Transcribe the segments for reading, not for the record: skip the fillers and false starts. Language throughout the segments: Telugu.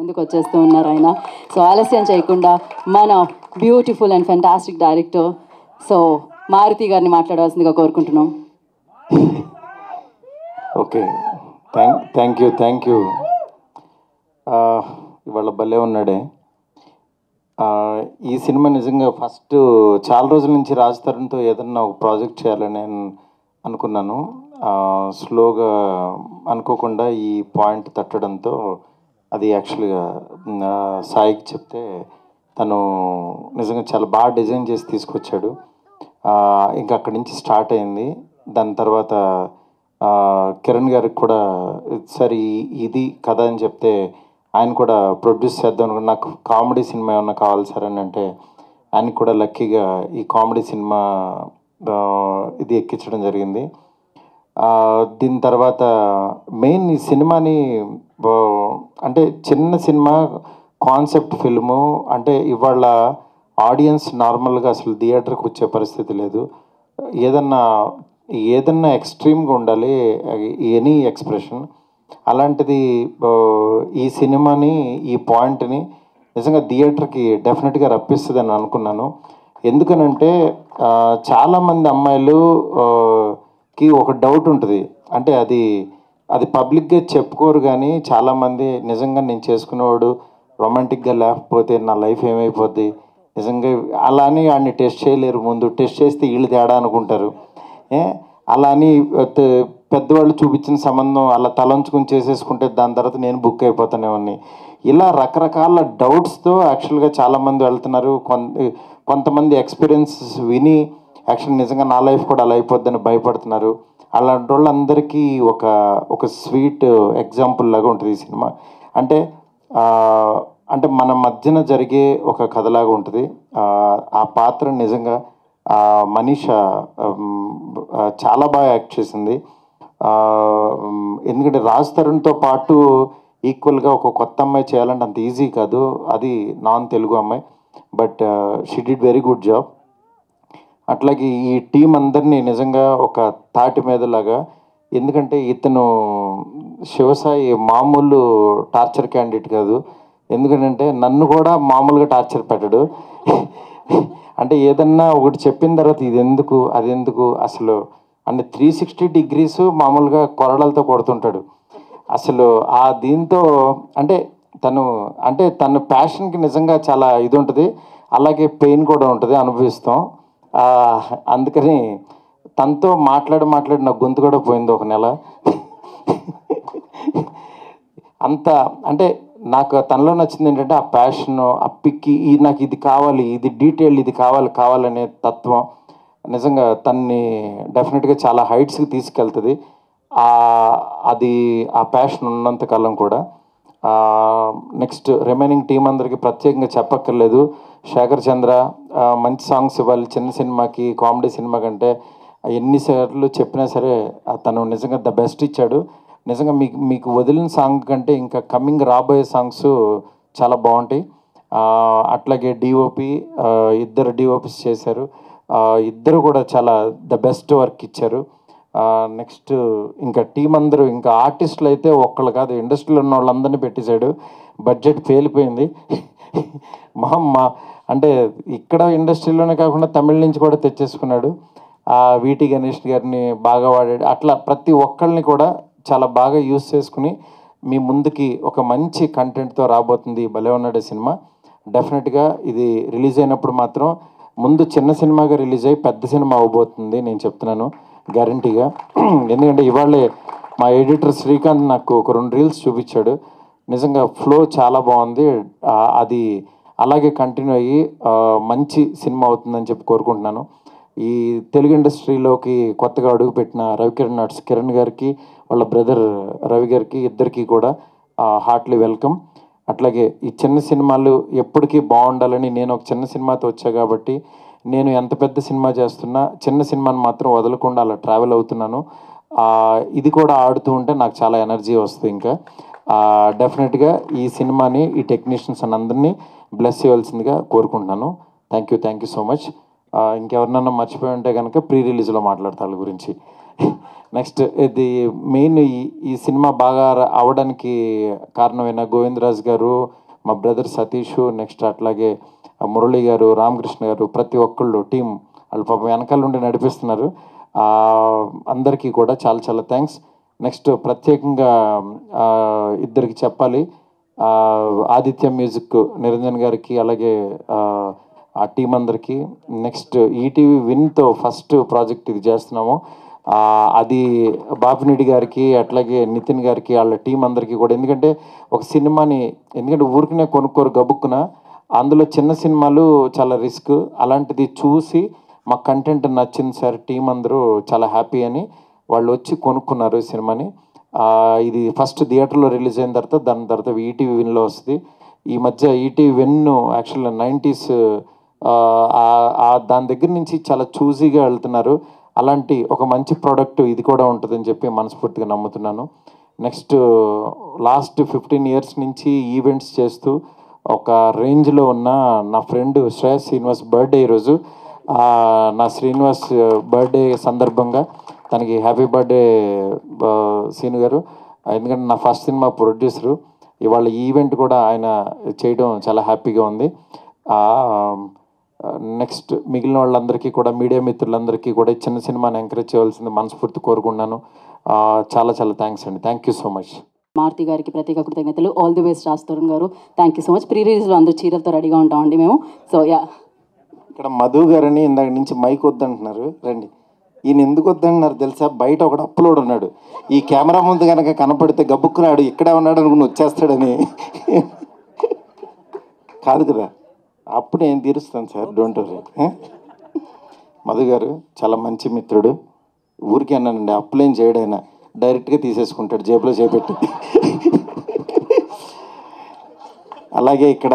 ముందుకు వచ్చేస్తూ ఉన్నారు ఆయన. సో ఆలస్యం చేయకుండా మన beautiful and fantastic director so Maruthi గారిని మాట్లాడవలసిందిగా కోరుకుంటున్నాం. Okay, thank you. ఇవాళ భలే ఉన్నాడే. ఈ సినిమా నిజంగా ఫస్ట్ చాలా రోజుల నుంచి రాజ్ తరుణ్తో ఏదన్నా ఒక ప్రాజెక్ట్ చేయాలని నేను అనుకున్నాను. స్లోగా అనుకోకుండా ఈ పాయింట్ తట్టడంతో అది యాక్చువల్గా సాయికి చెప్తే తను నిజంగా చాలా బాగా డిజైన్ చేసి తీసుకొచ్చాడు. ఇంకా అక్కడి నుంచి స్టార్ట్ అయింది. దాని తర్వాత కిరణ్ గారికి కూడా సరే ఇది కథ అని చెప్తే ఆయన కూడా ప్రొడ్యూస్ చేద్దాం అనుకుని నాకు కామెడీ సినిమా ఏమన్నా కావాలి సార్ అని అంటే ఆయనకి కూడా లక్కీగా ఈ కామెడీ సినిమా ఇది ఎక్కించడం జరిగింది. దీని తర్వాత మెయిన్ ఈ సినిమాని అంటే చిన్న సినిమా కాన్సెప్ట్ ఫిల్ము అంటే ఇవాళ ఆడియన్స్ నార్మల్గా అసలు థియేటర్కి వచ్చే పరిస్థితి లేదు. ఏదన్నా ఎక్స్ట్రీమ్గా ఉండాలి ఎనీ ఎక్స్ప్రెషన్. అలాంటిది ఈ సినిమాని ఈ పాయింట్ని నిజంగా థియేటర్కి డెఫినెట్గా రప్పిస్తుందని అనుకున్నాను. ఎందుకనంటే చాలామంది అమ్మాయిలుకి ఒక డౌట్ ఉంటుంది. అంటే అది పబ్లిక్గా చెప్పుకోరు, కానీ చాలామంది నిజంగా నేను చేసుకునేవాడు రొమాంటిక్గా లేకపోతే నా లైఫ్ ఏమైపోద్ది, నిజంగా అలా అని వాడిని టెస్ట్ చేయలేరు. ముందు టెస్ట్ చేస్తే వీళ్ళు తేడా అనుకుంటారు. అలా అని పెద్దవాళ్ళు చూపించిన సంబంధం అలా తలంచుకుని చేసేసుకుంటే దాని తర్వాత నేను బుక్ అయిపోతానేవన్నీ ఇలా రకరకాల డౌట్స్తో యాక్చువల్గా చాలామంది వెళ్తున్నారు. కొంతమంది ఎక్స్పీరియన్స్ విని యాక్చువల్ నిజంగా నా లైఫ్ కూడా అలా అయిపోద్దని భయపడుతున్నారు. అలాంటి వాళ్ళందరికీ ఒక స్వీట్ ఎగ్జాంపుల్ లాగా ఉంటుంది ఈ సినిమా. అంటే మన మధ్యన జరిగే ఒక కథలాగా ఉంటుంది. ఆ పాత్ర నిజంగా మనీషా చాలా బాగా యాక్ట్ చేసింది. ఎందుకంటే రాజ్ తరుణ్తో పాటు ఈక్వల్గా ఒక కొత్త అమ్మాయి చేయాలంటే అంత ఈజీ కాదు. అది నాన్ తెలుగు అమ్మాయి, but she did very good job. అట్లాగే ఈ టీం అందరినీ నిజంగా ఒక తాటి మీదలాగా, ఎందుకంటే ఇతను శివసాయి మామూలు టార్చర్ క్యాండిడేట్ కాదు. ఎందుకంటే నన్ను కూడా మామూలుగా టార్చర్ పెట్టడు. అంటే ఏదన్నా ఒకటి చెప్పిన తర్వాత ఇది ఎందుకు అది ఎందుకు అసలు అంటే 360 degrees మామూలుగా కొరడాలతో కొడుతుంటాడు. అసలు దీంతో అంటే తన ప్యాషన్కి నిజంగా చాలా ఇది ఉంటుంది. అలాగే పెయిన్ కూడా ఉంటుంది, అనుభవిస్తాం. అందుకని తనతో మాట్లాడి నా గొంతు కూడా పోయింది ఒక నెల. అంత అంటే నాకు తనలో నచ్చింది ఏంటంటే ఆ ప్యాషన్, ఆ పిక్కి నాకు ఇది కావాలి, ఇది డీటెయిల్, ఇది కావాలనే తత్వం నిజంగా తన్ని డెఫినెట్గా చాలా హైట్స్కి తీసుకెళ్తుంది. అది ఆ ప్యాషన్ ఉన్నంతకాలం కూడా. నెక్స్ట్ రిమైనింగ్ టీం అందరికీ ప్రత్యేకంగా చెప్పక్కర్లేదు. శేఖర్ చంద్ర మంచి సాంగ్స్ ఇవ్వాలి. చిన్న సినిమాకి కామెడీ సినిమా కంటే ఎన్నిసార్లు చెప్పినా సరే తను నిజంగా ద బెస్ట్ ఇచ్చాడు. నిజంగా మీకు వదిలిన సాంగ్ కంటే ఇంకా కమింగ్ రాబోయే సాంగ్స్ చాలా బాగుంటాయి. అట్లాగే డిఓపి ఇద్దరు డిఓపిస్ చేశారు. ఇద్దరు కూడా చాలా ద బెస్ట్ వర్క్ ఇచ్చారు. నెక్స్ట్ ఇంకా టీం అందరూ ఇంకా ఆర్టిస్టులు అయితే ఒక్కళ్ళు కాదు, ఇండస్ట్రీలో ఉన్న వాళ్ళందరినీ పెట్టేశాడు. బడ్జెట్ పేలిపోయింది. అంటే ఇక్కడ ఇండస్ట్రీలోనే కాకుండా తమిళ నుంచి కూడా తెచ్చేసుకున్నాడు. వీటి గణేష్ గారిని బాగా వాడాడు. అట్లా ప్రతి ఒక్కళ్ళని కూడా చాలా బాగా యూజ్ చేసుకుని మీ ముందుకి ఒక మంచి కంటెంట్తో రాబోతుంది భలే ఉన్నాడే సినిమా. డెఫినెట్గా ఇది రిలీజ్ అయినప్పుడు మాత్రం ముందు చిన్న సినిమాగా రిలీజ్ అయ్యి పెద్ద సినిమా అవ్వబోతుంది, నేను చెప్తున్నాను గ్యారంటీగా. ఎందుకంటే ఇవాళే మా ఎడిటర్ శ్రీకాంత్ నాకు ఒక 2 రీల్స్ చూపించాడు. నిజంగా ఫ్లో చాలా బాగుంది. అది అలాగే కంటిన్యూ అయ్యి మంచి సినిమా అవుతుందని చెప్పి కోరుకుంటున్నాను. ఈ తెలుగు ఇండస్ట్రీలోకి కొత్తగా అడుగుపెట్టిన రవికిరణ్ ఆర్ట్స్ కిరణ్ గారికి, వాళ్ళ బ్రదర్ రవి గారికి, ఇద్దరికి కూడా హార్ట్లీ వెల్కమ్. అట్లాగే ఈ చిన్న సినిమాలు ఎప్పటికీ బాగుండాలని నేను ఒక చిన్న సినిమాతో వచ్చా కాబట్టి నేను ఎంత పెద్ద సినిమా చేస్తున్నా చిన్న సినిమాని మాత్రం వదలకుండా అలా ట్రావెల్ అవుతున్నాను. ఇది కూడా ఆడుతూ ఉంటే నాకు చాలా ఎనర్జీ వస్తుంది. ఇంకా డెఫినెట్గా ఈ సినిమాని ఈ టెక్నీషియన్స్ అందరినీ బ్లెస్ చేయవలసిందిగా కోరుకుంటున్నాను. Thank you so much. ఇంకెవరినన్నా మర్చిపోయి ఉంటే కనుక ప్రీ రిలీజ్లో మాట్లాడతా వాళ్ళ గురించి. నెక్స్ట్ ఇది మెయిన్ ఈ సినిమా బాగా అవడానికి కారణమైన గోవిందరాజ్ గారు, మా బ్రదర్ సతీష్, నెక్స్ట్ అట్లాగే మురళి గారు, రామకృష్ణ గారు, ప్రతి ఒక్కళ్ళు టీం వాళ్ళు పాపం వెనకాల నుండి నడిపిస్తున్నారు. అందరికీ కూడా చాలా చాలా థ్యాంక్స్. నెక్స్ట్ ప్రత్యేకంగా ఇద్దరికి చెప్పాలి. ఆదిత్య మ్యూజిక్ నిరంజన్ గారికి, అలాగే ఆ టీం అందరికీ. నెక్స్ట్ ఈటీవీ విన్తో ఫస్ట్ ప్రాజెక్ట్ ఇది చేస్తున్నాము. అది బాపినీడి గారికి, అట్లాగే నితిన్ గారికి, వాళ్ళ టీం అందరికీ కూడా. ఎందుకంటే ఒక సినిమాని ఊరికనే కొనుక్కోరు గబుక్కున, అందులో చిన్న సినిమాలు చాలా రిస్క్. అలాంటిది చూసి మా కంటెంట్ నచ్చింది సార్, టీం అందరూ చాలా హ్యాపీ అని వాళ్ళు వచ్చి కొనుక్కున్నారు ఈ సినిమాని. ఇది ఫస్ట్ థియేటర్లో రిలీజ్ అయిన తర్వాత దాని తర్వాత ఈటీవీ విన్లో వస్తుంది. ఈ మధ్య ఈటీవీ విన్ యాక్చువల్గా 90s దాని దగ్గర నుంచి చాలా చూజీగా వెళ్తున్నారు. అలాంటి ఒక మంచి ప్రోడక్ట్ ఇది కూడా ఉంటుందని చెప్పి మనస్ఫూర్తిగా నమ్ముతున్నాను. నెక్స్ట్ లాస్ట్ 15 years నుంచి ఈవెంట్స్ చేస్తూ ఒక రేంజ్లో ఉన్న నా ఫ్రెండ్ శ్రేయస్ శ్రీనివాస్ బర్త్డే ఈరోజు. నా శ్రీనివాస్ బర్త్డే సందర్భంగా తనకి హ్యాపీ బర్త్డే సీను గారు. ఎందుకంటే నా ఫస్ట్ సినిమా ప్రొడ్యూసరు. ఇవాళ ఈవెంట్ కూడా ఆయన చేయడం చాలా హ్యాపీగా ఉంది. నెక్స్ట్ మిగిలిన వాళ్ళందరికీ కూడా, మీడియా మిత్రులందరికీ కూడా చిన్న సినిమాని ఎంకరేజ్ చేయవలసింది మనస్ఫూర్తి కోరుకున్నాను. చాలా చాలా థ్యాంక్స్ అండి. Thank you so much. Maruthi గారికి ప్రత్యేక కృతజ్ఞతలు. All the best Raj Tarun గారు. Thank you so much. Pre రిలీజ్లో అందరూ చీరలతో రెడీగా ఉంటామండి మేము. సో యా, ఇక్కడ మధు గారని ఇందాక నుంచి మైక్ వద్దంటున్నారు. రండి. ఈయన ఎందుకు వద్దంటున్నారు తెలుసా? బయట ఒకడు అప్లోడ్ ఉన్నాడు, ఈ కెమెరా ముందు కనుక కనపడితే గబుక్కున్నాడు, ఇక్కడే ఉన్నాడు అనుకుని వచ్చేస్తాడని. కాదు కదా, అప్పుడు నేను తీరుస్తాను సార్, డోంట్ వరీ. మధు గారు చాలా మంచి మిత్రుడు. ఊరికే అన్నానండి, అప్పులేం చేయడైనా డైరెక్ట్గా తీసేసుకుంటాడు జేబులో చేపెట్టి. అలాగే ఇక్కడ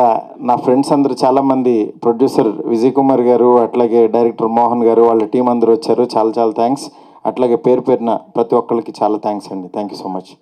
నా ఫ్రెండ్స్ అందరూ చాలామంది, ప్రొడ్యూసర్ విజయ్ కుమార్ గారు, అట్లాగే డైరెక్టర్ మోహన్ గారు, వాళ్ళ టీం అందరూ వచ్చారు. చాలా చాలా థ్యాంక్స్. అట్లాగే పేరు పేరున ప్రతి ఒక్కరికి చాలా థ్యాంక్స్ అండి. Thank you so much.